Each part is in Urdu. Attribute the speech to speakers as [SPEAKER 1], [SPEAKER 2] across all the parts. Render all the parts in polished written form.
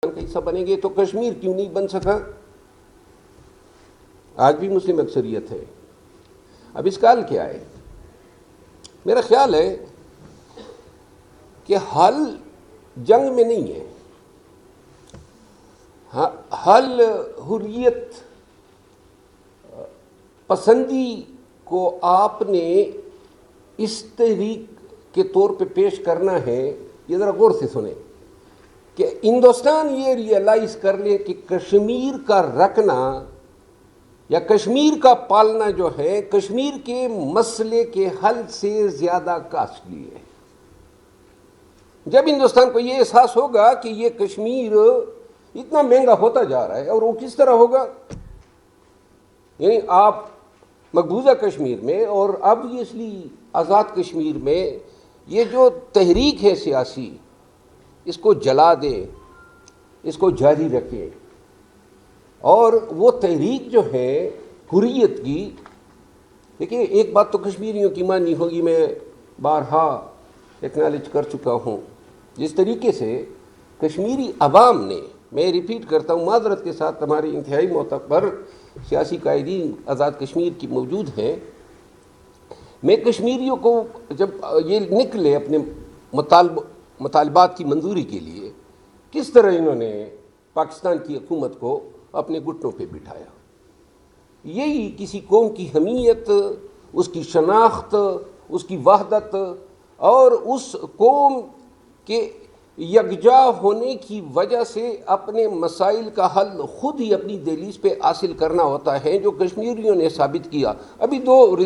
[SPEAKER 1] کا حصہ بنیں گے تو کشمیر کیوں نہیں بن سکا؟ آج بھی مسلم اکثریت ہے. اب اس کا حل کیا ہے؟ میرا خیال ہے کہ حل جنگ میں نہیں ہے، حل حریت پسندی کو آپ نے اس تحریک کے طور پہ پیش کرنا ہے. یہ ذرا غور سے سنیں کہ ہندوستان یہ ریئلائز کر لے کہ کشمیر کا رکھنا یا کشمیر کا پالنا جو ہے کشمیر کے مسئلے کے حل سے زیادہ کاسٹلی ہے. جب ہندوستان کو یہ احساس ہوگا کہ یہ کشمیر اتنا مہنگا ہوتا جا رہا ہے، اور وہ کس طرح ہوگا، یعنی آپ مقبوضہ کشمیر میں اور obviously آزاد کشمیر میں یہ جو تحریک ہے سیاسی، اس کو جلا دے، اس کو جاری رکھے، اور وہ تحریک جو ہے حریت کی. دیکھیں ایک بات تو کشمیریوں کی مانی ہوگی، میں بارہا ایکنالج کر چکا ہوں، جس طریقے سے کشمیری عوام نے، میں ریپیٹ کرتا ہوں معذرت کے ساتھ، ہمارے انتہائی معتبر سیاسی قائدین آزاد کشمیر کی موجود ہیں، میں کشمیریوں کو جب یہ نکلے اپنے مطالبات کی منظوری کے لیے، کس طرح انہوں نے پاکستان کی حکومت کو اپنے گھٹنوں پہ بٹھایا. یہی کسی قوم کی حمیت، اس کی شناخت، اس کی وحدت اور اس قوم کے یکجا ہونے کی وجہ سے اپنے مسائل کا حل خود ہی اپنی دہلیز پہ حاصل کرنا ہوتا ہے، جو کشمیریوں نے ثابت کیا. ابھی 2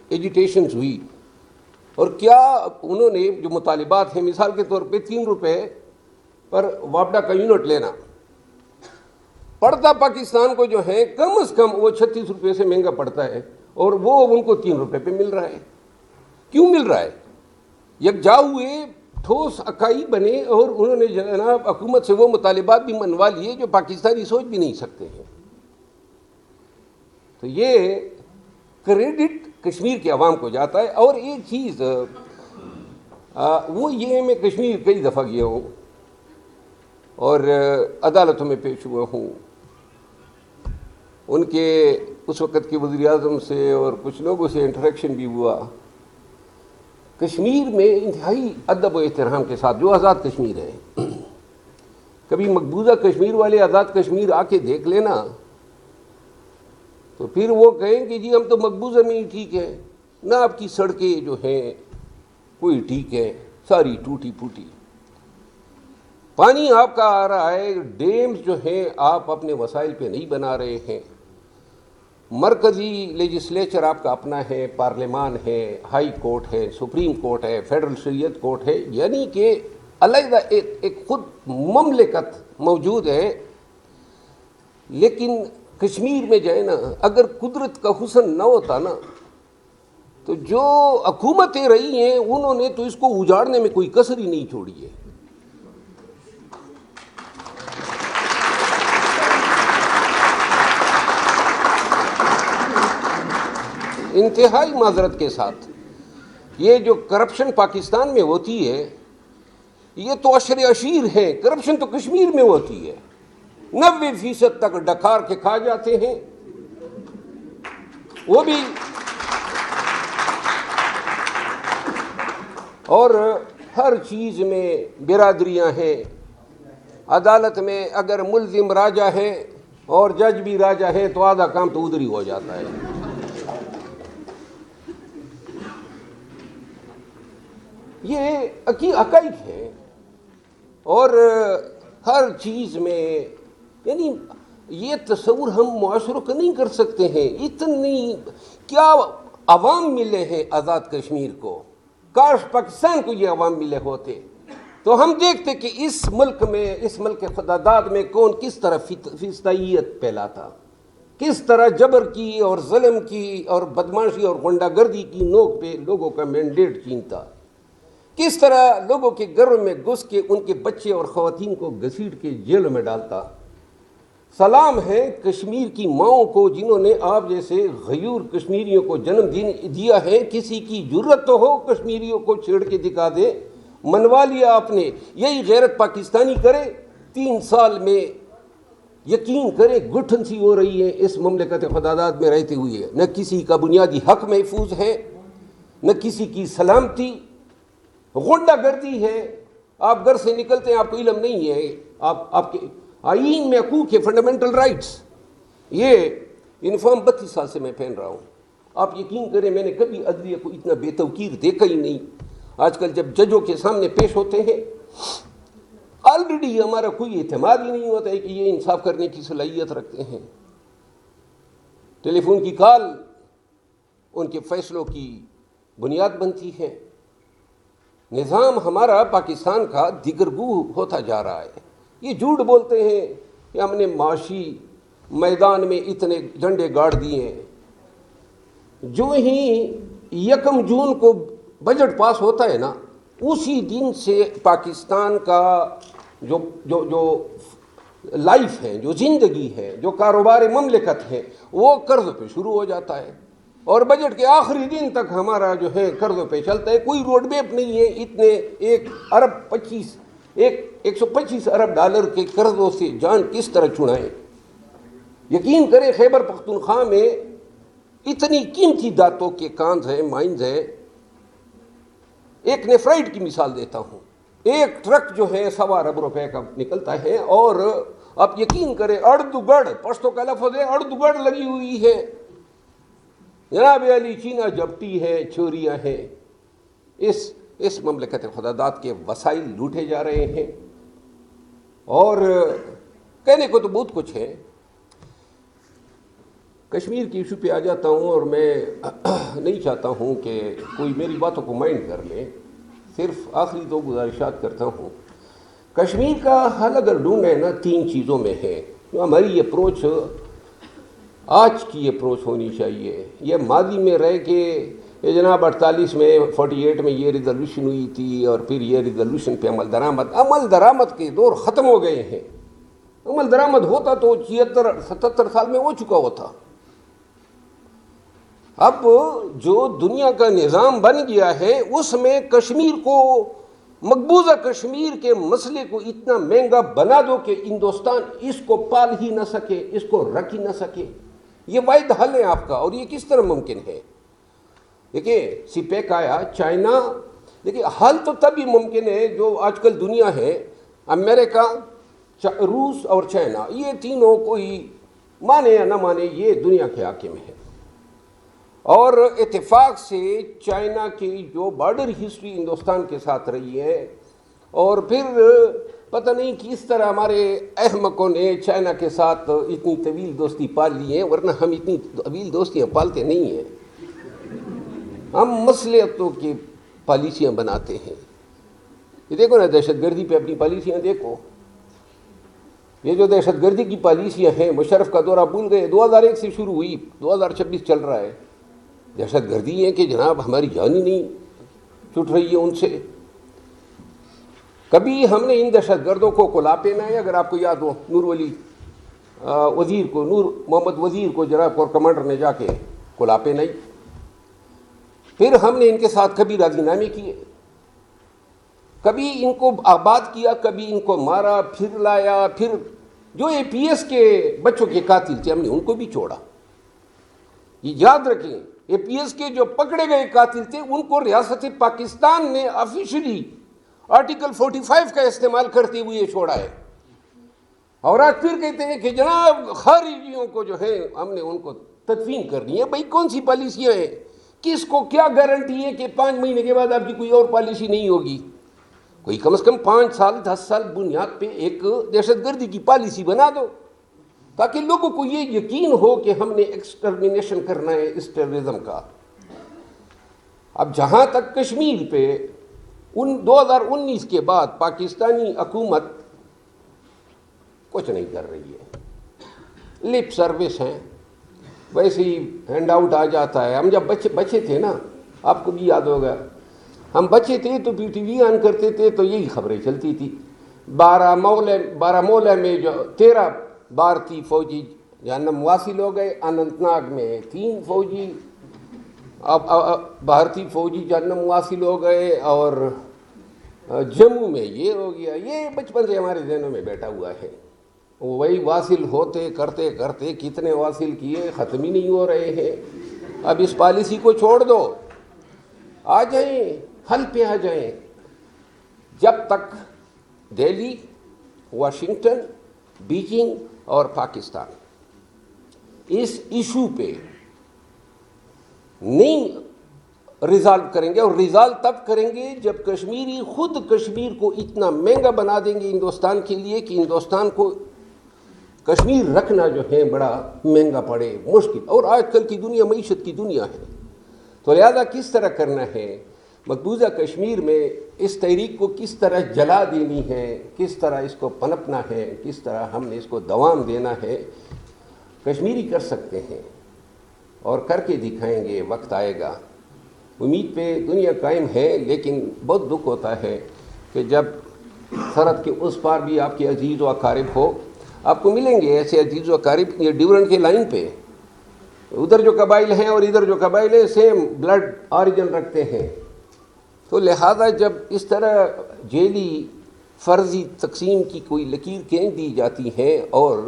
[SPEAKER 1] ایجیٹیشنز ہوئی، اور کیا انہوں نے جو مطالبات ہیں، مثال کے طور پہ 3 روپے پر وابڈا کا یونٹ لینا پڑتا پاکستان کو جو ہے کم از کم وہ 36 روپے سے مہنگا پڑتا ہے، اور وہ ان کو 3 روپے پہ مل رہا ہے. کیوں مل رہا ہے؟ یکجا ہوئے، ٹھوس اکائی بنے، اور انہوں نے جناب حکومت سے وہ مطالبات بھی منوا لیے جو پاکستانی سوچ بھی نہیں سکتے ہیں. تو یہ کریڈٹ کشمیر کے عوام کو جاتا ہے. اور ایک چیز وہ یہ، میں کشمیر کئی دفعہ گیا ہوں اور عدالتوں میں پیش ہوا ہوں، ان کے اس وقت کے وزیر اعظم سے اور کچھ لوگوں سے انٹریکشن بھی ہوا. کشمیر میں انتہائی ادب و احترام کے ساتھ، جو آزاد کشمیر ہے، کبھی مقبوضہ کشمیر والے آزاد کشمیر آ کے دیکھ لینا تو پھر وہ کہیں کہ جی ہم تو مقبوضہ میں ہی ٹھیک ہے، نہ آپ کی سڑکیں جو ہیں کوئی ٹھیک ہے، ساری ٹوٹی پھوٹی، پانی آپ کا آ رہا ہے، ڈیمز جو ہیں آپ اپنے وسائل پہ نہیں بنا رہے ہیں، مرکزی لیجسلیچر آپ کا اپنا ہے، پارلیمان ہے، ہائی کورٹ ہے، سپریم کورٹ ہے، فیڈرل شریعت کورٹ ہے، یعنی کہ علیحدہ ایک خود مملکت موجود ہے. لیکن کشمیر میں جو ہے نا، اگر قدرت کا حسن نہ ہوتا نا، تو جو حکومتیں رہی ہیں انہوں نے تو اس کو اجاڑنے میں کوئی کسر ہی نہیں چھوڑی ہے. انتہائی معذرت کے ساتھ، یہ جو کرپشن پاکستان میں ہوتی ہے یہ تو عشر عشیر ہے، کرپشن تو کشمیر میں ہوتی ہے. 90% تک ڈکار کے کھا جاتے ہیں، وہ بھی، اور ہر چیز میں برادریاں ہیں. عدالت میں اگر ملزم راجہ ہے اور جج بھی راجہ ہے تو آدھا کام تو ادھر ہی ہو جاتا ہے. یہ حقائق ہے. اور ہر چیز میں، یعنی یہ تصور ہم معاشروں کا نہیں کر سکتے ہیں. اتنی کیا عوام ملے ہیں آزاد کشمیر کو، کاش پاکستان کو یہ عوام ملے ہوتے تو ہم دیکھتے کہ اس ملک کے خداداد میں کون کس طرح فسطائیت پھیلاتا، کس طرح جبر کی اور ظلم کی اور بدماشی اور غنڈہ گردی کی نوک پہ لوگوں کا مینڈیٹ چھینتا، کس طرح لوگوں کے گھروں میں گھس کے ان کے بچے اور خواتین کو گھسیٹ کے جیلوں میں ڈالتا. سلام ہے کشمیر کی ماؤں کو جنہوں نے آپ جیسے غیور کشمیریوں کو جنم دیا ہے. کسی کی جرت تو ہو کشمیریوں کو چھیڑ کے دکھا دے، منوا لیا آپ نے. یہی غیرت پاکستانی کرے 3 سال میں یقین کریں گٹھن سی ہو رہی ہے اس مملکت خداداد میں رہتے ہوئے. نہ کسی کا بنیادی حق محفوظ ہے، نہ کسی کی سلامتی، غنڈہ گردی ہے. آپ گھر سے نکلتے ہیں، آپ کو علم نہیں ہے، آپ کے آئین میں حقوق ہے، فنڈامنٹل رائٹس. یہ یونیفارم 32 سال سے میں پہن رہا ہوں. آپ یقین کریں میں نے کبھی عدلیہ کو اتنا بے توقیر دیکھا ہی نہیں. آج کل جب ججوں کے سامنے پیش ہوتے ہیں آلریڈی ہمارا کوئی اعتماد ہی نہیں ہوتا ہے کہ یہ انصاف کرنے کی صلاحیت رکھتے ہیں. ٹیلی فون کی کال ان کے فیصلوں کی بنیاد بنتی ہے. نظام ہمارا پاکستان کا دیگرگو ہوتا جا رہا ہے. یہ جھوٹ بولتے ہیں کہ ہم نے معاشی میدان میں اتنے جھنڈے گاڑ دیے ہیں. جو ہی 1 جون کو بجٹ پاس ہوتا ہے نا، اسی دن سے پاکستان کا جو لائف ہے، جو زندگی ہے، جو کاروبار مملکت ہے، وہ قرض پہ شروع ہو جاتا ہے. اور بجٹ کے آخری دن تک ہمارا جو ہے قرضوں پہ چلتا ہے. کوئی روڈ میپ نہیں ہے. اتنے 125 ارب ڈالر کے قرضوں سے جان کس طرح چھڑائیں. یقین کریں خیبر پختونخوا میں اتنی قیمتی دھاتوں کے کانز ہیں، مائنز ہیں. ایک نیفرائٹ کی مثال دیتا ہوں. ایک ٹرک جو ہے 1.25 ارب روپے کا نکلتا ہے، اور آپ یقین کریں اڑدگڑ، پشتو کا لفظ ہے، اڑدگڑ لگی ہوئی ہے. جناب علی چینا جپٹی ہے، چوریاں ہیں. اس مملکت خداداد کے وسائل لوٹے جا رہے ہیں. اور کہنے کو تو بہت کچھ ہے. کشمیر کی ایشو پہ آ جاتا ہوں، اور میں نہیں چاہتا ہوں کہ کوئی میری باتوں کو مائنڈ کر لے. صرف آخری 2 گزارشات کرتا ہوں. کشمیر کا حل اگر ڈھونڈنا ہے نا 3 چیزوں میں ہے. ہماری اپروچ، آج کی اپروچ ہونی چاہیے. یہ ماضی میں رہ کے یہ جناب 48 میں 48 میں یہ ریزولوشن ہوئی تھی، اور پھر یہ ریزولوشن پہ عمل درآمد کے دور ختم ہو گئے ہیں. عمل درآمد ہوتا تو 76-77 سال میں ہو چکا ہوتا. اب جو دنیا کا نظام بن گیا ہے اس میں کشمیر کو، مقبوضہ کشمیر کے مسئلے کو اتنا مہنگا بنا دو کہ ہندوستان اس کو پال ہی نہ سکے، اس کو رکھ ہی نہ سکے. یہ واحد حل ہے آپ کا. اور یہ کس طرح ممکن ہے؟ دیکھیے سپیک آیا، چائنا. دیکھیے حل تو تبھی ممکن ہے جو آج کل دنیا ہے، امریکہ، روس اور چائنا، یہ تینوں کوئی مانے یا نہ مانے یہ دنیا کے حاکم ہیں. اور اتفاق سے چائنا کی جو بارڈر ہسٹری ہندوستان کے ساتھ رہی ہے، اور پھر پتہ نہیں کس طرح ہمارے احمقوں نے چائنا کے ساتھ اتنی طویل دوستی پال لی ہے. ورنہ ہم اتنی طویل دوستیاں پالتے نہیں ہیں. ہم مصلحتوں کی پالیسیاں بناتے ہیں. یہ دیکھو نا دہشت گردی پہ اپنی پالیسیاں دیکھو. یہ جو دہشت گردی کی پالیسیاں ہیں، مشرف کا دورہ بھول گئے. 2001 سے شروع ہوئی، 2026 چل رہا ہے. دہشت گردی ہے کہ جناب ہماری جان ہی نہیں چھٹ رہی ہے ان سے. کبھی ہم نے ان دہشت گردوں کو کلاپے میں، اگر آپ کو یاد ہو، نور محمد وزیر کو جناب کور کمانڈر نے جا کے کلاپے نہیں. پھر ہم نے ان کے ساتھ کبھی راضی نامے کیے، کبھی ان کو آباد کیا، کبھی ان کو مارا، پھر لایا. پھر جو اے پی ایس کے بچوں کے قاتل تھے ہم نے ان کو بھی چھوڑا. یہ یاد رکھیں، اے پی ایس کے جو پکڑے گئے قاتل تھے ان کو ریاست پاکستان نے آفیشلی آرٹیکل 45 کا استعمال کرتے ہوئے چھوڑا ہے. اور آج پھر کہتے ہیں کہ جناب خارجیوں کو جو ہے ہم نے ان کو تدفین کرنی ہے. بھائی کون سی پالیسیاں ہیں؟ کس کو کیا گارنٹی ہے کہ 5 مہینے کے بعد آپ کی کوئی اور پالیسی نہیں ہوگی؟ کوئی کم از کم 5 سال 10 سال بنیاد پہ ایک دہشت گردی کی پالیسی بنا دو، تاکہ لوگوں کو یہ یقین ہو کہ ہم نے ایکسٹرمینیشن کرنا ہے اس ٹیررزم کا. اب جہاں تک کشمیر پہ 2019 کے بعد پاکستانی حکومت کچھ نہیں کر رہی ہے. لپ سروس ہیں، ویسے ہی ہینڈ آؤٹ آ جاتا ہے. ہم جب بچے تھے نا، آپ کو بھی یاد ہوگا، ہم بچے تھے تو پی ٹی وی آن کرتے تھے تو یہی خبریں چلتی تھی. بارہمولہ میں جو 13 بھارتی فوجی جہنم واصل ہو گئے. اننت ناگ میں 3 فوجی بھارتی فوجی جہنم واصل ہو گئے. اور جموں میں یہ ہو گیا، یہ بچپن سے ہمارے ذہنوں میں بیٹھا ہوا ہے. وہی واصل ہوتے کرتے کرتے کتنے واصل کیے، ختم ہی نہیں ہو رہے ہیں. اب اس پالیسی کو چھوڑ دو، آ جائیں حل پہ آ جائیں. جب تک دہلی، واشنگٹن، بیجنگ اور پاکستان اس ایشو پہ نہیں ریزالو کریں گے، اور ریزالو تب کریں گے جب کشمیری خود کشمیر کو اتنا مہنگا بنا دیں گے ہندوستان کے لیے کہ ہندوستان کو کشمیر رکھنا جو ہے بڑا مہنگا پڑے، مشکل. اور آج کل کی دنیا معیشت کی دنیا ہے. تو لہذا کس طرح کرنا ہے، مقبوضہ کشمیر میں اس تحریک کو کس طرح جلا دینی ہے، کس طرح اس کو پنپنا ہے، کس طرح ہم نے اس کو دوام دینا ہے، کشمیری کر سکتے ہیں اور کر کے دکھائیں گے. وقت آئے گا، امید پہ دنیا قائم ہے. لیکن بہت دکھ ہوتا ہے کہ جب سرحد کے اس پار بھی آپ کے عزیز و اقارب ہو، آپ کو ملیں گے ایسے عزیز و اقارب یہ ڈیورنڈ کے لائن پہ، ادھر جو قبائل ہیں اور ادھر جو قبائل ہیں سیم بلڈ آریجن رکھتے ہیں. تو لہذا جب اس طرح جیلی فرضی تقسیم کی کوئی لکیر کھینچ دی جاتی ہے اور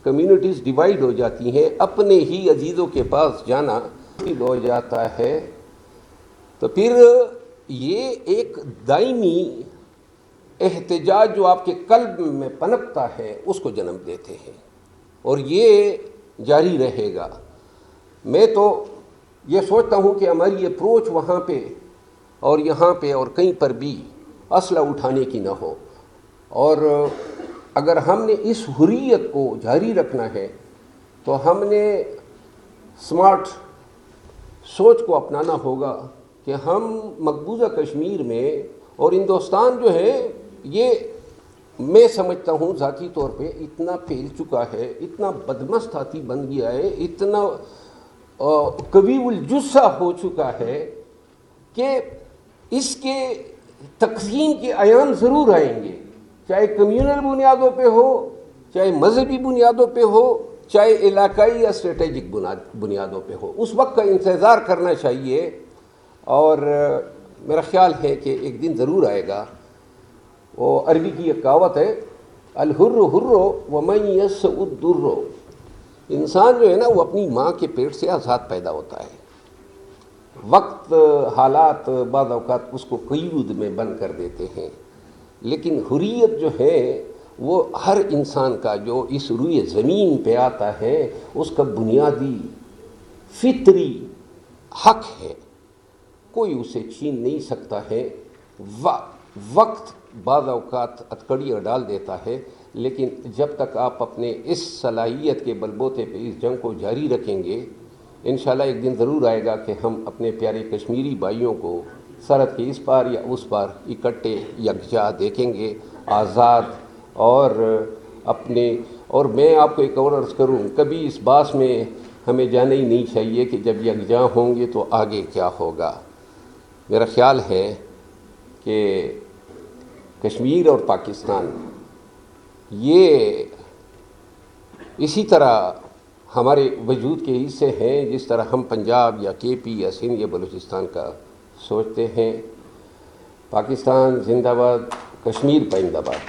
[SPEAKER 1] کمیونٹیز ڈیوائیڈ ہو جاتی ہیں، اپنے ہی عزیزوں کے پاس جانا ہو جاتا ہے، تو پھر یہ ایک دائمی احتجاج جو آپ کے قلب میں پنپتا ہے اس کو جنم دیتے ہیں، اور یہ جاری رہے گا. میں تو یہ سوچتا ہوں کہ ہماری اپروچ وہاں پہ اور یہاں پہ اور کہیں پر بھی اسلحہ اٹھانے کی نہ ہو. اور اگر ہم نے اس حریت کو جاری رکھنا ہے تو ہم نے سمارٹ سوچ کو اپنانا ہوگا کہ ہم مقبوضہ کشمیر میں، اور ہندوستان جو ہے یہ میں سمجھتا ہوں ذاتی طور پہ اتنا پھیل چکا ہے، اتنا بدمستاتی بن گیا ہے، اتنا قوی الجثہ ہو چکا ہے کہ اس کے تقسیم کے ایام ضرور آئیں گے، چاہے کمیونل بنیادوں پہ ہو، چاہے مذہبی بنیادوں پہ ہو، چاہے علاقائی یا اسٹریٹجک بنیادوں پہ ہو. اس وقت کا انتظار کرنا چاہیے، اور میرا خیال ہے کہ ایک دن ضرور آئے گا. وہ عربی کی ایک کہاوت ہے، الحر حر ومن یسع الدر. انسان جو ہے نا وہ اپنی ماں کے پیٹ سے آزاد پیدا ہوتا ہے. وقت، حالات بعض اوقات اس کو قیود میں بند کر دیتے ہیں، لیکن حریت جو ہے وہ ہر انسان کا جو اس روئے زمین پہ آتا ہے اس کا بنیادی فطری حق ہے، کوئی اسے چھین نہیں سکتا ہے. وقت بعض اوقات ہتھکڑیاں ڈال دیتا ہے، لیکن جب تک آپ اپنے اس صلاحیت کے بلبوتے پہ اس جنگ کو جاری رکھیں گے، انشاءاللہ ایک دن ضرور آئے گا کہ ہم اپنے پیارے کشمیری بھائیوں کو سرحد کے اس پار یا اس پار اکٹھے یکجا دیکھیں گے، آزاد. اور میں آپ کو ایک اور عرض کروں، کبھی اس باس میں ہمیں جانا ہی نہیں چاہیے کہ جب یکجا ہوں گے تو آگے کیا ہوگا. میرا خیال ہے کہ کشمیر اور پاکستان یہ اسی طرح ہمارے وجود کے حصے ہیں جس طرح ہم پنجاب یا کے پی یا سندھ یا بلوچستان کا سوچتے ہیں. پاکستان زندہ باد، کشمیر پائندہ باد.